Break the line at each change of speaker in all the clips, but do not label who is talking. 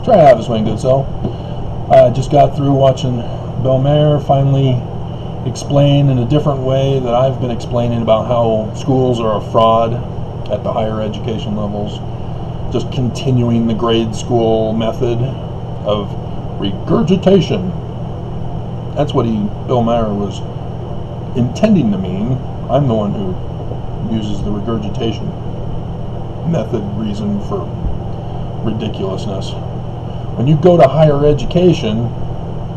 Try to have a swing, good soul. I just got through watching Bill Maher finally explain in a different way that I've been explaining about how schools are a fraud at the higher education levels. Just continuing the grade school method of regurgitation. That's what Bill Maher was intending to mean. I'm the one who uses the regurgitation method reason for ridiculousness. When you go to higher education,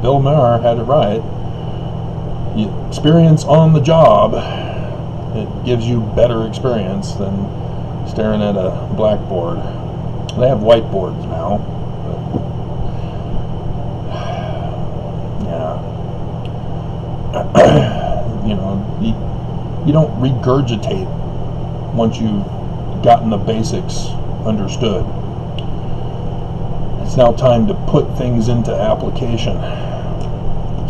Bill Maher had it right. You experience on the job, it gives you better experience than staring at a blackboard. They have whiteboards now. You don't regurgitate once you've gotten the basics understood. It's now time to put things into application.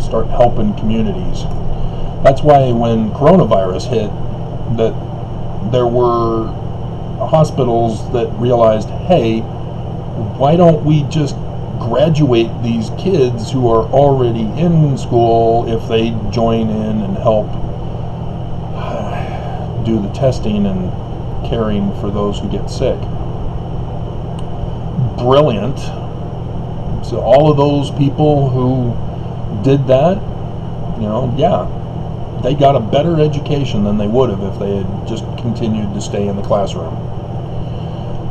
Start helping communities. That's why when coronavirus hit, that there were hospitals that realized, hey, why don't we just graduate these kids who are already in school if they join in and help do the testing and caring for those who get sick. Brilliant. So all of those people who did that, they got a better education than they would have if they had just continued to stay in the classroom.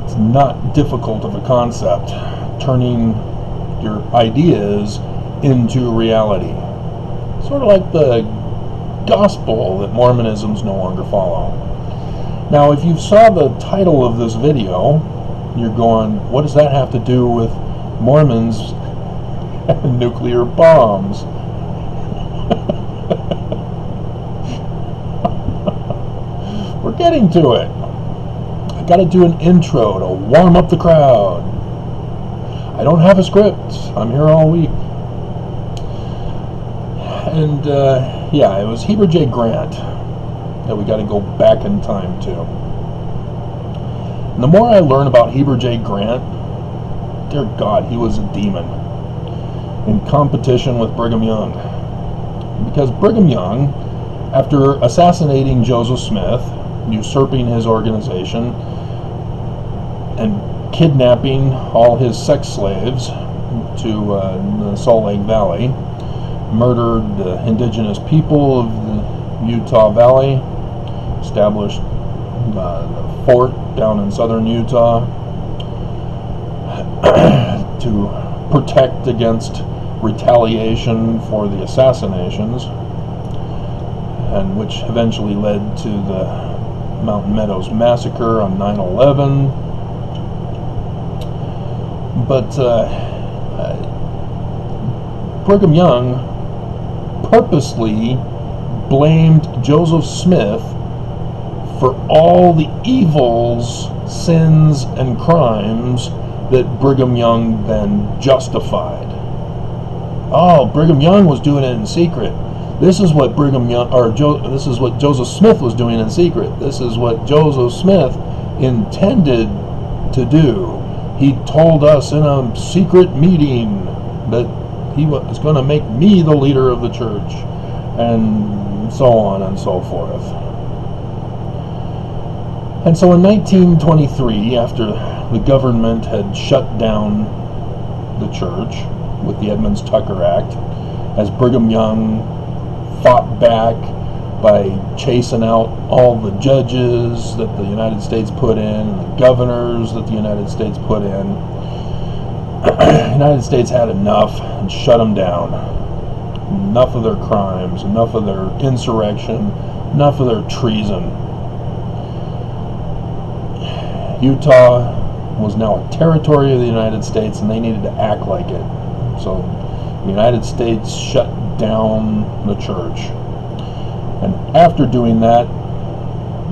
It's not difficult of a concept, turning your ideas into reality. Sort of like the gospel that Mormonisms no longer follow. Now, if you saw the title of this video, you're going, what does that have to do with Mormons and nuclear bombs? We're getting to it. I gotta do an intro to warm up the crowd. I don't have a script. I'm here all week. And it was Heber J. Grant that we got to go back in time to. And the more I learn about Heber J. Grant, dear God, he was a demon in competition with Brigham Young. Because Brigham Young, after assassinating Joseph Smith, usurping his organization, and kidnapping all his sex slaves to the Salt Lake Valley, murdered the indigenous people of the Utah Valley, established the fort down in southern Utah to protect against retaliation for the assassinations, and which eventually led to the Mountain Meadows Massacre on 9/11. But Brigham Young purposely blamed Joseph Smith for all the evils, sins, and crimes that Brigham Young then justified. Oh, Brigham Young was doing it in secret. This is what this is what Joseph Smith was doing in secret. This is what Joseph Smith intended to do. He told us in a secret meeting that he was going to make me the leader of the church, and so on and so forth. And so in 1923, after the government had shut down the church with the Edmunds-Tucker Act, as Brigham Young fought back by chasing out all the judges that the United States put in, and the governors that the United States put in, the United States had enough and shut them down. Enough of their crimes, enough of their insurrection, enough of their treason. Utah was now a territory of the United States, and they needed to act like it. So the United States shut down the church. And after doing that,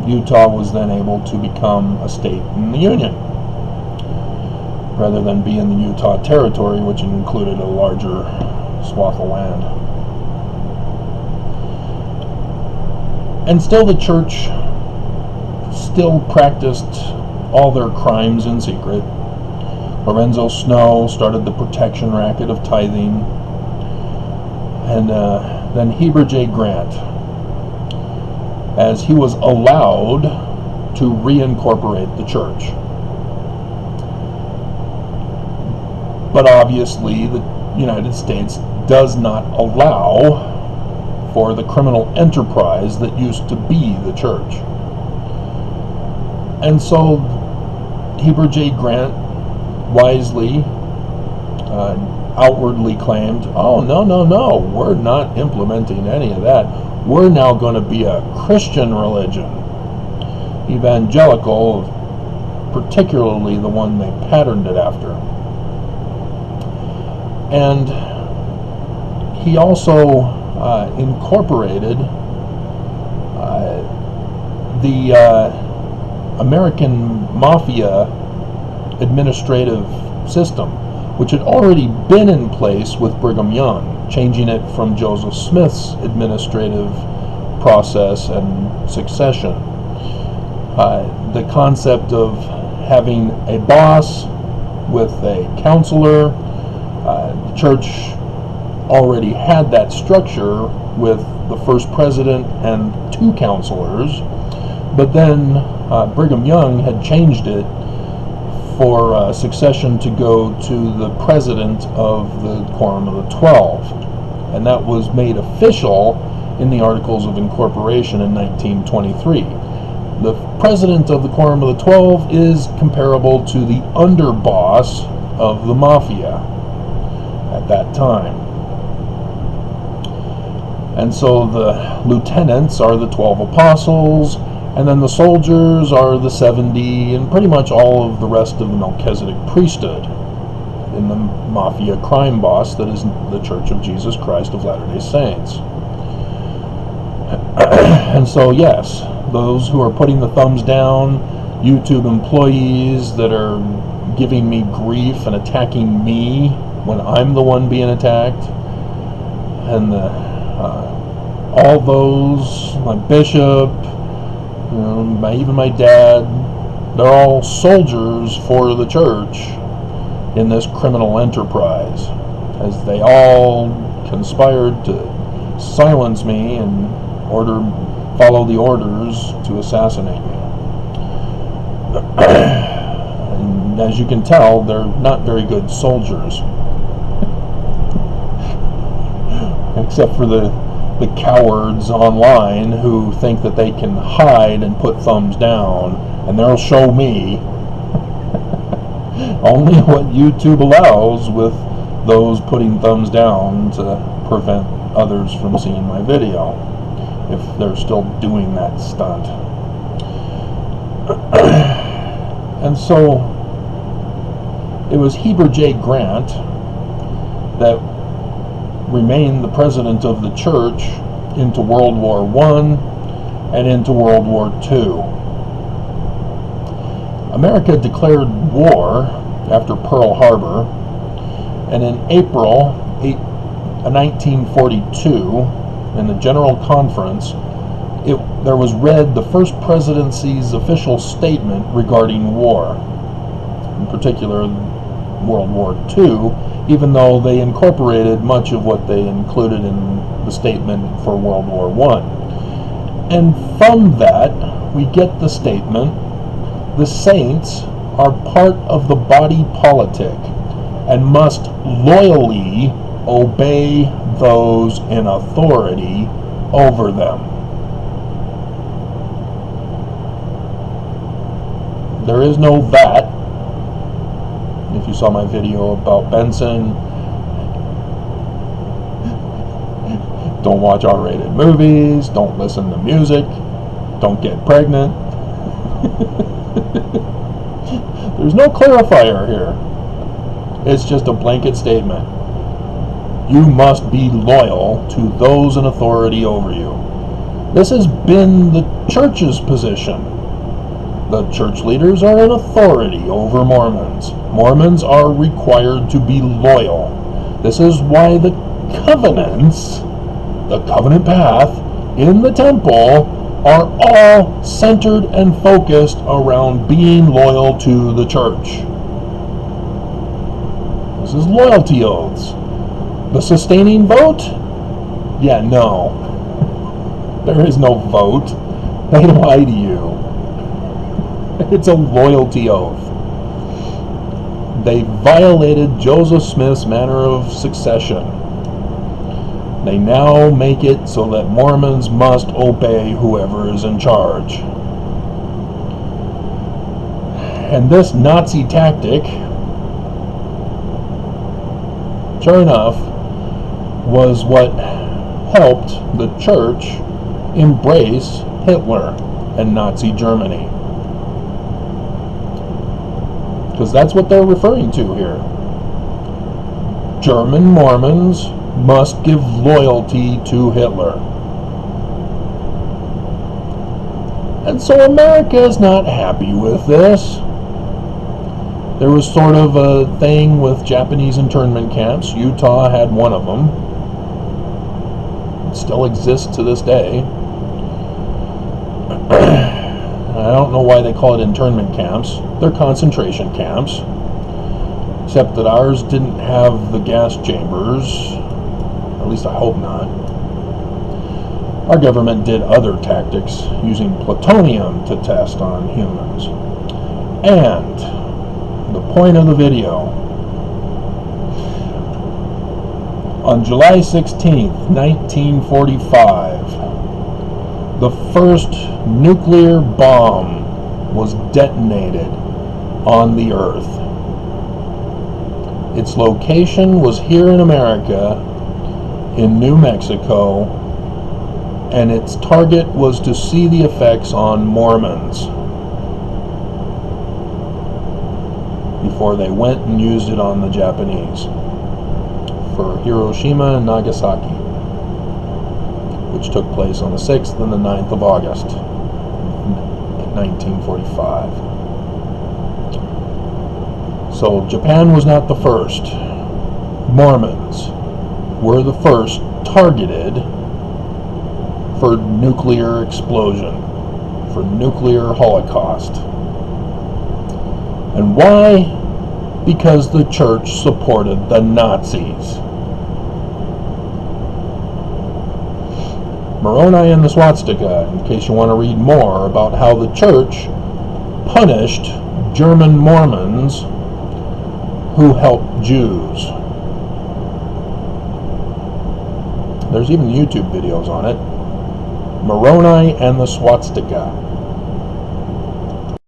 Utah was then able to become a state in the Union, rather than be in the Utah Territory, which included a larger swath of land. And still the church still practiced all their crimes in secret. Lorenzo Snow started the protection racket of tithing, and then Heber J. Grant, as he was allowed to reincorporate the church. But obviously the United States does not allow for the criminal enterprise that used to be the church. And so Heber J. Grant wisely outwardly claimed, oh, no, we're not implementing any of that. We're now going to be a Christian religion. Evangelical, particularly the one they patterned it after. And he also incorporated the American Mafia administrative system, which had already been in place with Brigham Young, changing it from Joseph Smith's administrative process and succession. The concept of having a boss with a counselor, the church already had that structure with the first president and 2 counselors, but then Brigham Young had changed it for succession to go to the president of the Quorum of the 12, and that was made official in the Articles of Incorporation in 1923. The president of the Quorum of the 12 is comparable to the underboss of the Mafia at that time. And so the lieutenants are the 12 apostles, and then the soldiers are the 70, and pretty much all of the rest of the Melchizedek priesthood in the Mafia crime boss that is the Church of Jesus Christ of Latter-day Saints. And so, yes, those who are putting the thumbs down, YouTube employees that are giving me grief and attacking me when I'm the one being attacked, and all those, my bishop, even my dad, they're all soldiers for the church in this criminal enterprise, as they all conspired to silence me and follow the orders to assassinate me. And as you can tell, they're not very good soldiers. Except for the cowards online who think that they can hide and put thumbs down, and they'll show me only what YouTube allows, with those putting thumbs down to prevent others from seeing my video, if they're still doing that stunt. And so it was Heber J. Grant that remained the president of the church into World War I and into World War II. America declared war after Pearl Harbor, and in April 1942, in the General Conference, there was read the first presidency's official statement regarding war, in particular World War II, even though they incorporated much of what they included in the statement for World War I. And from that, we get the statement, the saints are part of the body politic and must loyally obey those in authority over them. There is no that. If you saw my video about Benson, don't watch R-rated movies, don't listen to music, don't get pregnant. There's no clarifier here. It's just a blanket statement. You must be loyal to those in authority over you. This has been the church's position. The church leaders are in authority over Mormons. Mormons are required to be loyal. This is why the covenants, the covenant path in the temple, are all centered and focused around being loyal to the church. This is loyalty oaths. The sustaining vote? Yeah, no. There is no vote. They lie to you. It's a loyalty oath. They violated Joseph Smith's manner of succession. They now make it so that Mormons must obey whoever is in charge. And this Nazi tactic, sure enough, was what helped the church embrace Hitler and Nazi Germany. Because that's what they're referring to here. German Mormons must give loyalty to Hitler. And so America is not happy with this. There was sort of a thing with Japanese internment camps. Utah had one of them. It still exists to this day. I don't know why they call it internment camps. They're concentration camps. Except that ours didn't have the gas chambers. At least I hope not. Our government did other tactics, using plutonium to test on humans. And the point of the video, on July 16th, 1945, the first nuclear bomb was detonated on the Earth. Its location was here in America, in New Mexico, and its target was to see the effects on Mormons before they went and used it on the Japanese for Hiroshima and Nagasaki, which took place on the 6th and the 9th of August, 1945. So Japan was not the first. Mormons were the first targeted for nuclear explosion, for nuclear holocaust. And why? Because the church supported the Nazis. Moroni and the swastika, in case you want to read more about how the church punished German Mormons who helped Jews. There's even YouTube videos on it. Moroni and the swastika.